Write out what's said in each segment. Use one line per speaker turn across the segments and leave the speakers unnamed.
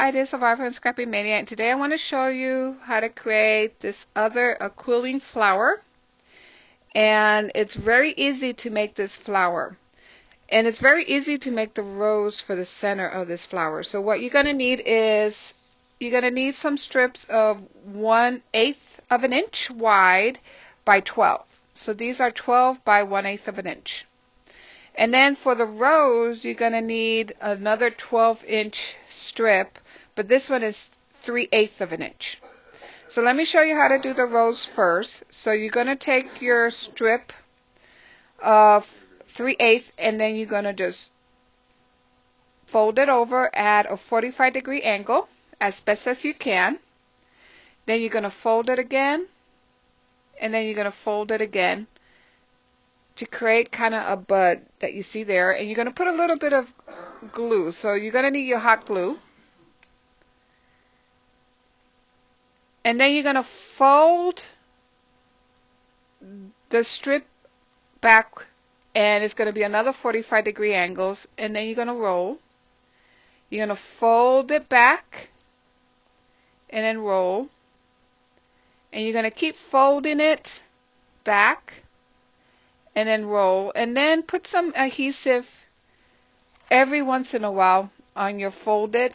Hi, this is Survivor and Scrappy Mania, and today I want to show you how to create this a quilling flower. And it's very easy to make this flower. And it's very easy to make the rose for the center of this flower. So what you're going to need is, you're going to need some strips of 1/8 of an inch wide by 12. So these are 12 by 1/8 of an inch. And then for the rose, you're going to need another 12-inch strip, but this one is 3/8 of an inch. So let me show you how to do the rose first. So you're going to take your strip of 3/8 and then you're going to just fold it over at a 45-degree angle as best as you can. Then you're going to fold it again, and then you're going to fold it again to create kind of a bud that you see there. And you're going to put a little bit of glue. So you're going to need your hot glue. And then you're going to fold the strip back, and it's going to be another 45-degree angles. And then you're going to roll. You're going to fold it back and then roll. And you're going to keep folding it back and then roll. And then put some adhesive every once in a while on your folded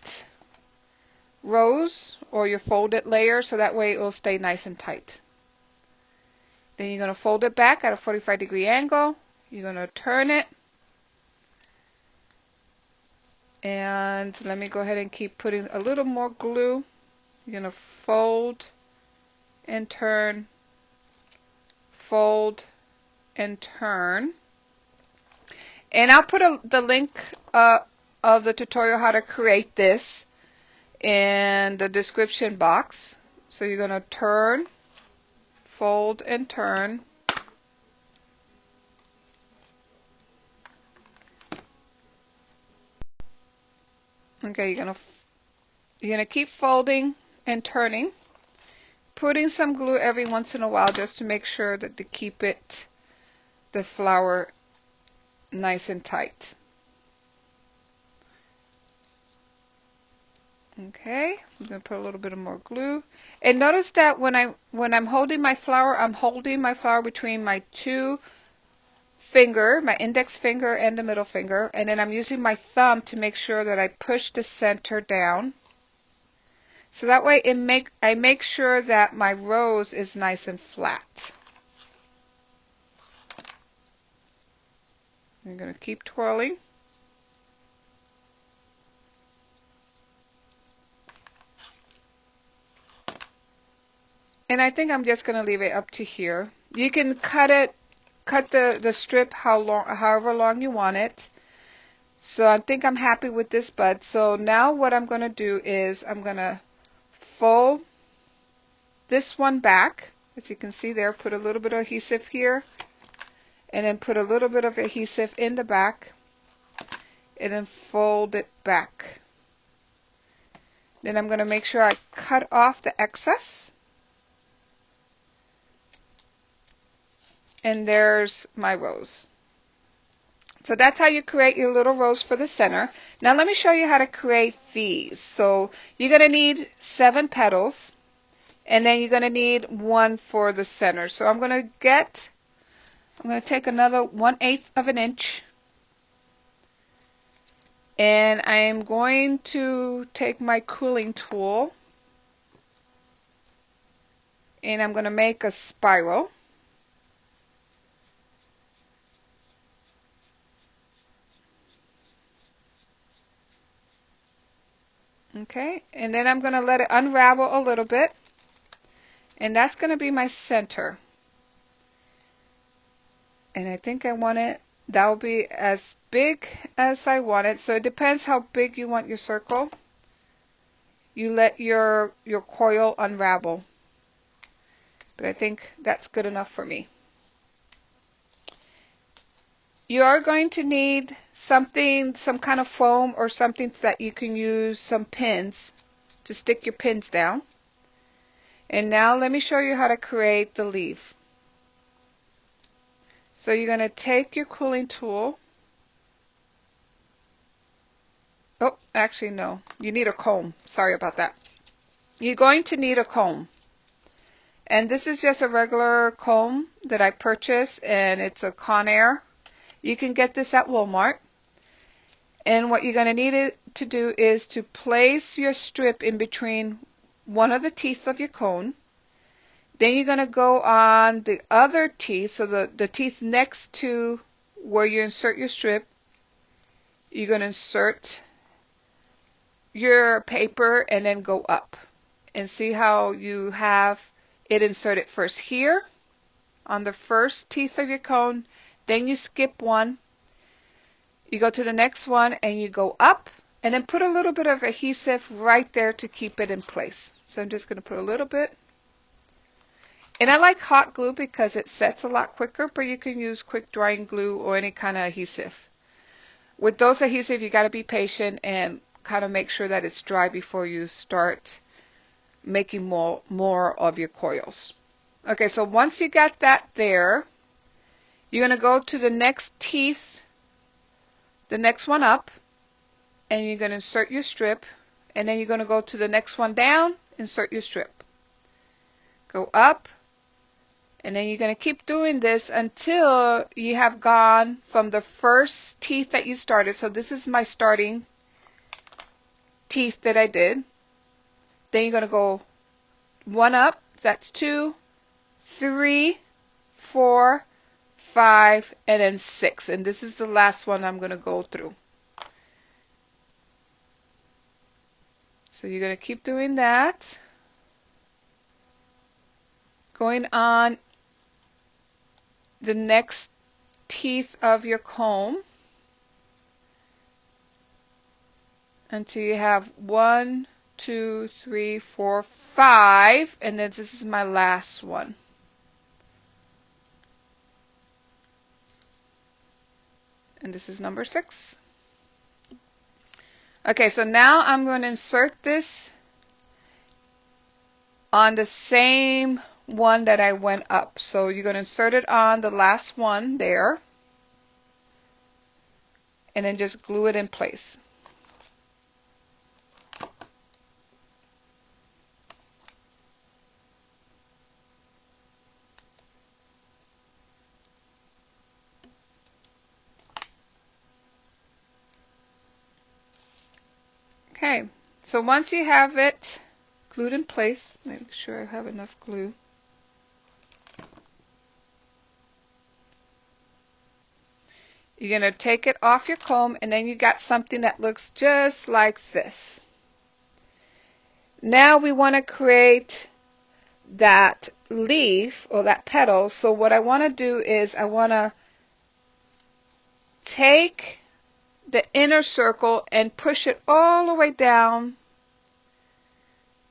rose or your folded layer, so that way it will stay nice and tight. Then you're going to fold it back at a 45-degree angle. You're going to turn it. And let me go ahead and keep putting a little more glue. You're going to fold and turn, fold and turn. And I'll put the link of the tutorial how to create this in the description box. So you're going to turn, fold and turn. Okay, you're going to keep folding and turning, putting some glue every once in a while just to make sure that to keep the flower nice and tight. Okay, I'm going to put a little bit of more glue. And notice that when I'm holding my flower, I'm holding my flower between my two finger, my index finger and the middle finger, and then I'm using my thumb to make sure that I push the center down. So that way I make sure that my rose is nice and flat. I'm going to keep twirling. And I think I'm just going to leave it up to here. You can cut the strip however long you want it. So I think I'm happy with this bud. So now what I'm going to do is I'm going to fold this one back. As you can see there, put a little bit of adhesive here. And then put a little bit of adhesive in the back. And then fold it back. Then I'm going to make sure I cut off the excess. And there's my rose. So that's how you create your little rose for the center. Now let me show you how to create these. So you're going to need 7 petals, and then you're going to need 1 for the center. So I'm going to take another 1/8 of an inch, and I'm going to take my quilling tool, and I'm going to make a spiral. Okay, and then I'm going to let it unravel a little bit, and that's going to be my center. And I think I want it, that will be as big as I want it. So it depends how big you want your circle. You let your coil unravel. But I think that's good enough for me. You are going to need something, some kind of foam or something that you can use some pins to stick your pins down. And now let me show you how to create the leaf. So you're going to take your quilling tool Oh, actually no. You need a comb. Sorry about that. You're going to need a comb. And this is just a regular comb that I purchased, and it's a Conair. You can get this at Walmart. And what you're going to need it to do is to place your strip in between one of the teeth of your cone. Then you're going to go on the other teeth, so the teeth next to where you insert your strip. You're going to insert your paper and then go up. And see how you have it inserted first here on the first teeth of your cone. Then you skip one. You go to the next one and you go up. And then put a little bit of adhesive right there to keep it in place. So I'm just going to put a little bit. And I like hot glue because it sets a lot quicker, but you can use quick drying glue or any kind of adhesive. With those adhesive, you got to be patient and kind of make sure that it's dry before you start making more of your coils. Okay, so once you got that there, you're going to go to the next teeth, the next one up, and you're going to insert your strip, and then you're going to go to the next one down, insert your strip. Go up, and then you're going to keep doing this until you have gone from the first teeth that you started. So this is my starting teeth that I did. Then you're going to go one up, that's 2, 3, 4, 5, and then 6. And this is the last one I'm going to go through. So you're going to keep doing that. Going on the next teeth of your comb until you have 1, 2, 3, 4, 5, and then this is my last one. And this is number 6. Okay, so now I'm going to insert this on the same one that I went up. So you're going to insert it on the last one there, and then just glue it in place. Okay, so once you have it glued in place, make sure I have enough glue. You're going to take it off your comb, and then you got something that looks just like this. Now we want to create that leaf or that petal. So what I want to do is I want to take the inner circle and push it all the way down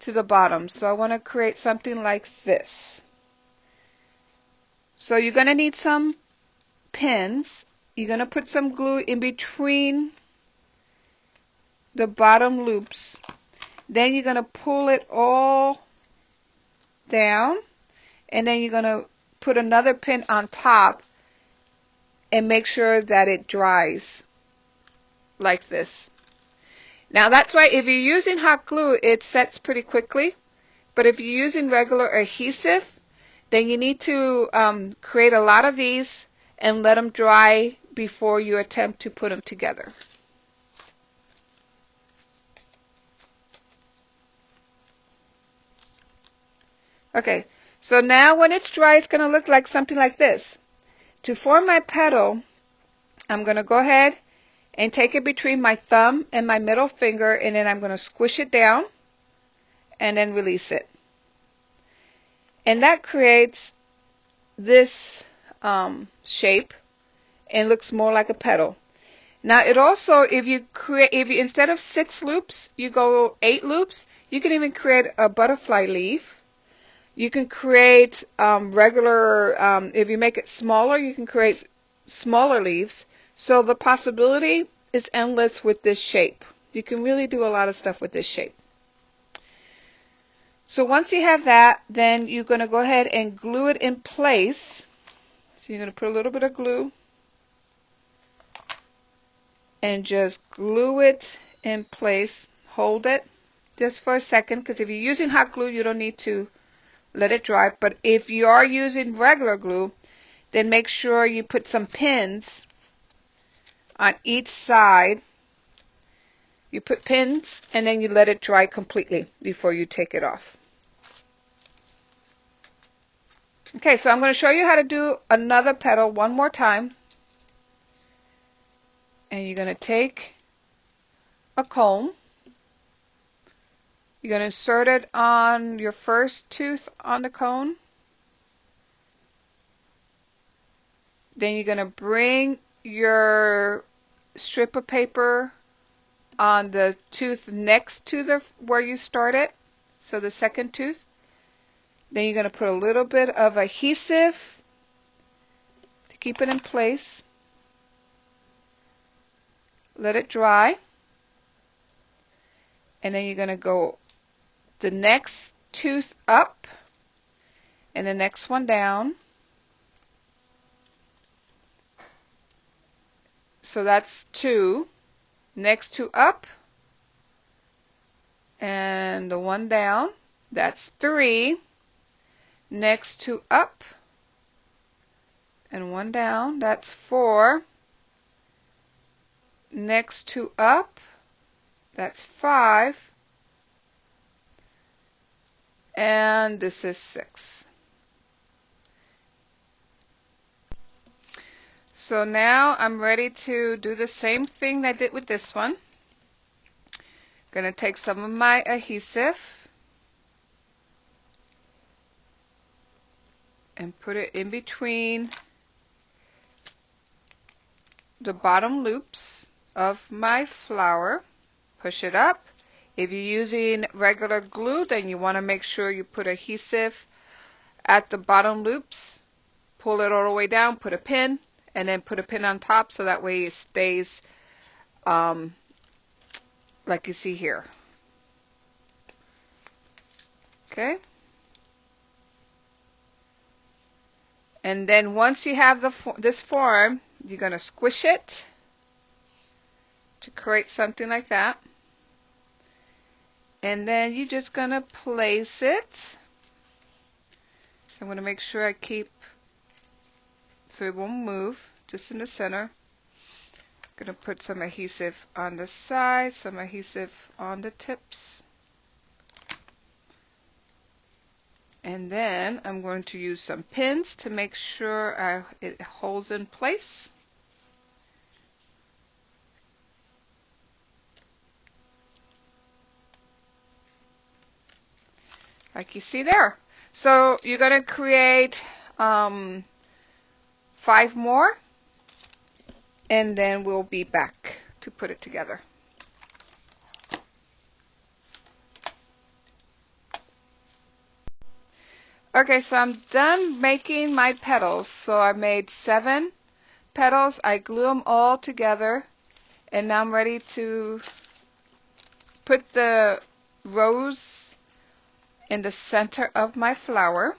to the bottom. So I want to create something like this. So you're going to need some pins. You're going to put some glue in between the bottom loops. Then you're going to pull it all down, and then you're going to put another pin on top and make sure that it dries like this. Now that's why if you're using hot glue, it sets pretty quickly, but if you're using regular adhesive, then you need to create a lot of these and let them dry before you attempt to put them together. Okay, so now when it's dry, it's going to look like something like this. To form my petal, I'm going to go ahead and take it between my thumb and my middle finger, and then I'm going to squish it down and then release it. And that creates this shape and looks more like a petal. Now it also, if you instead of 6 loops, you go 8 loops, you can even create a butterfly leaf. You can create regular, if you make it smaller, you can create smaller leaves. So the possibility is endless with this shape. You can really do a lot of stuff with this shape. So once you have that, then you're going to go ahead and glue it in place. So you're going to put a little bit of glue and just glue it in place. Hold it just for a second, because if you're using hot glue, you don't need to let it dry. But if you are using regular glue, then make sure you put some pins on each side. You put pins and then you let it dry completely before you take it off. Okay, so I'm going to show you how to do another petal one more time. And you're going to take a comb. You're going to insert it on your first tooth on the cone. Then you're going to bring your strip of paper on the tooth next to the where you started, so the second tooth. Then you're going to put a little bit of adhesive to keep it in place. Let it dry. And then you're going to go the next tooth up and the next one down. So that's 2. Next 2 up and the one down. That's 3. Next 2 up and one down. That's 4. Next 2 up. That's 5. And this is 6. So now I'm ready to do the same thing I did with this one. I'm going to take some of my adhesive and put it in between the bottom loops of my flower. Push it up. If you're using regular glue, then you want to make sure you put adhesive at the bottom loops. Pull it all the way down, put a pin, and then put a pin on top so that way it stays like you see here. Okay. And then once you have this form, you're going to squish it to create something like that. And then you're just going to place it. So I'm going to make sure I keep so it won't move, just in the center. I'm going to put some adhesive on the side, some adhesive on the tips. And then I'm going to use some pins to make sure it holds in place. Like you see there. So you're going to create 5 more, and then we'll be back to put it together. Okay, so I'm done making my petals. So I made 7 petals. I glue them all together, and now I'm ready to put the rose in the center of my flower.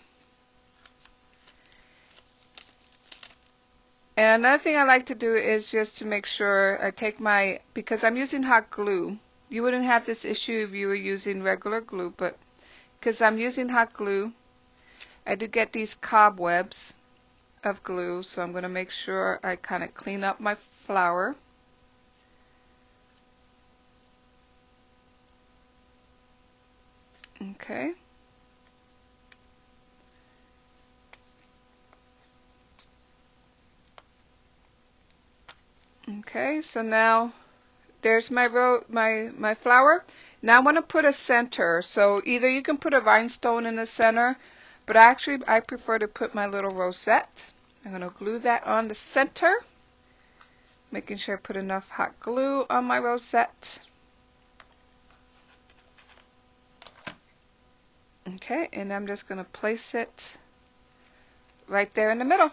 And another thing I like to do is just to make sure I take because I'm using hot glue. You wouldn't have this issue if you were using regular glue, but because I'm using hot glue, I do get these cobwebs of glue, so I'm going to make sure I kind of clean up my flower. Okay. Okay, so now there's my flower. Now I want to put a center. So either you can put a rhinestone in the center, but actually I prefer to put my little rosette. I'm going to glue that on the center, making sure I put enough hot glue on my rosette. Okay, and I'm just going to place it right there in the middle.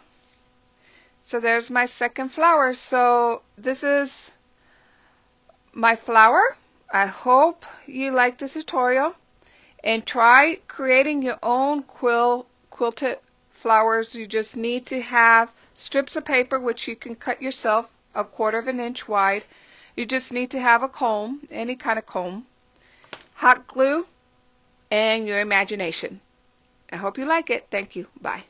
So there's my second flower. So this is my flower. I hope you like this tutorial, and try creating your own quilted flowers. You just need to have strips of paper, which you can cut yourself, 1/4 inch wide, You just need to have a comb, any kind of comb, hot glue, and your imagination. I hope you like it. Thank you. Bye.